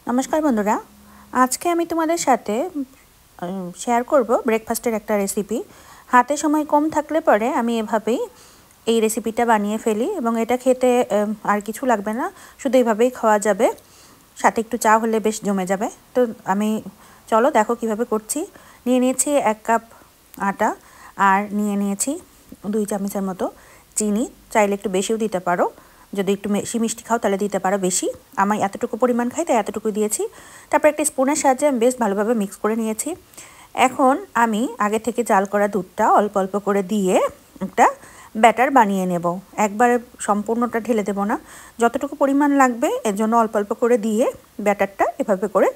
नमस्कार बंधुरा आज के आमी तुम्हादेर साथे शेयर करब ब्रेकफास्टेर एक रेसिपि। हाथे समय कम थाकले परे आमी एभाबेई এই রেসিপিটা বানিয়ে ফেলি এবং এটা খেতে আর কিছু লাগবে না, শুধু এইভাবেই খাওয়া যাবে, সাথে একটু চা হলে বেশ জমে যাবে। তো আমি চলো দেখো কিভাবে করছি। নিয়ে নিয়েছি 1 কাপ আটা আর নিয়ে নিয়েছি 2 চামচের মতো চিনি। চাইলে একটু বেশিও দিতে পারো, যদি একটু বেশি মিষ্টি খাও তাহলে দিতে পারো বেশি। আমি এতটুকু পরিমাণ খাই তাই এতটুকু দিয়েছি। তারপর একটা স্পুনের সাহায্যে আমি বেশ ভালোভাবে মিক্স করে নিয়েছি। এখন আমি আগে থেকে জাল করা দুধটা অল্প অল্প করে দিয়ে একটা ব্যাটার বানিয়ে নেব। একবারে সম্পূর্ণটা ঢেলে দেব না, যতটুকু পরিমাণ লাগবে এর জন্য অল্প অল্প করে দিয়ে ব্যাটারটা এভাবে করে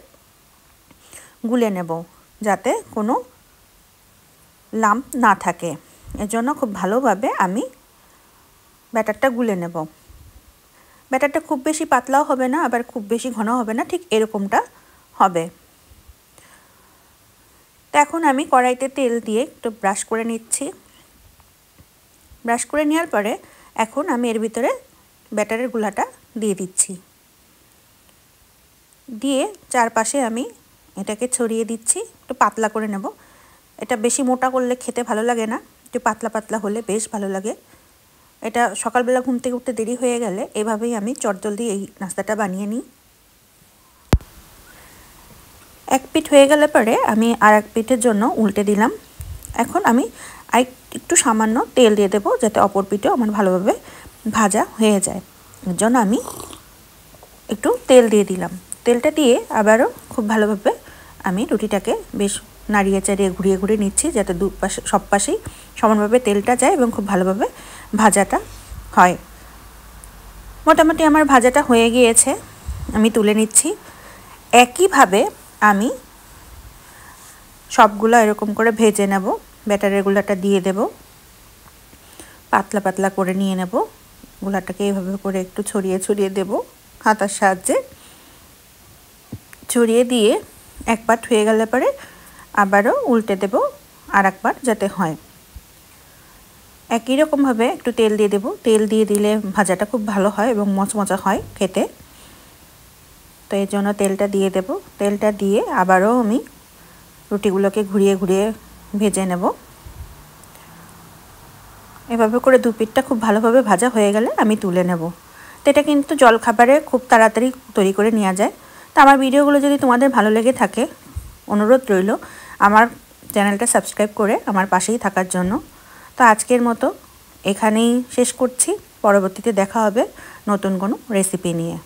গুলে নেব, যাতে কোনো লাম্প না থাকে। এর জন্য খুব ভালোভাবে আমি ব্যাটারটা গুলে নেব। ব্যাটারটা খুব বেশি পাতলাও হবে না, আবার খুব বেশি ঘন হবে না, ঠিক এরকমটা হবে। তো এখন আমি কড়াইতে তেল দিয়ে একটু ব্রাশ করে নিচ্ছি। ব্রাশ করে নেওয়ার পরে এখন আমি এর ভিতরে ব্যাটারের গুলাটা দিয়ে দিচ্ছি। দিয়ে চারপাশে আমি এটাকে ছড়িয়ে দিচ্ছি। একটু পাতলা করে নেব, এটা বেশি মোটা করলে খেতে ভালো লাগে না, একটু পাতলা পাতলা হলে বেশ ভালো লাগে। এটা সকালবেলা ঘুম থেকে উঠতে দেরি হয়ে গেলে এভাবেই আমি চটজলদি এই নাস্তাটা বানিয়ে নিই। এক পিঠ হয়ে গেলে পরে আমি আর এক পিঠের জন্য উল্টে দিলাম। এখন আমি একটু সামান্য তেল দিয়ে দেবো, যাতে অপর পিঠেও আমার ভালোভাবে ভাজা হয়ে যায়। এর জন্য আমি একটু তেল দিয়ে দিলাম। তেলটা দিয়ে আবারও খুব ভালোভাবে আমি রুটিটাকে বেশ নাড়িয়ে চাড়িয়ে ঘুরিয়ে ঘুরিয়ে নিচ্ছি, যাতে দুপাশে সব পাশেই সমানভাবে তেলটা যায় এবং খুব ভালোভাবে ভাজাটা হয়। মোটামুটি আমার ভাজাটা হয়ে গিয়েছে, আমি তুলে নিচ্ছি। একইভাবে আমি সবগুলো এরকম করে ভেজে নেব। ব্যাটারের গুলাটা দিয়ে দেব, পাতলা পাতলা করে নিয়ে নেব। গুলাটাকে এইভাবে করে একটু ছড়িয়ে ছড়িয়ে দেব হাতার সাহায্যে। ছড়িয়ে দিয়ে এক পাট হয়ে গেলে পরে আবারও উল্টে দেব আর একবার, যাতে হয়। একই রকমভাবে একটু তেল দিয়ে দেব। তেল দিয়ে দিলে ভাজাটা খুব ভালো হয় এবং মচমচা হয় খেতে। তো এর জন্য তেলটা দিয়ে দেব। তেলটা দিয়ে আবারও আমি রুটিগুলোকে ঘুরিয়ে ঘুরিয়ে ভেজে নেব। এভাবে করে দু পিঠটা খুব ভালোভাবে ভাজা হয়ে গেলে আমি তুলে নেব। তো এটা কিন্তু জলখাবারে খুব তাড়াতাড়ি তৈরি করে নেওয়া যায়। তো আমার ভিডিওগুলো যদি তোমাদের ভালো লেগে থাকে, অনুরোধ রইল আমার চ্যানেলটা সাবস্ক্রাইব করে আমার পাশেই থাকার জন্য। তো আজকের মতো এখানেই শেষ করছি, পরবর্তীতে দেখা হবে নতুন কোনো রেসিপি নিয়ে।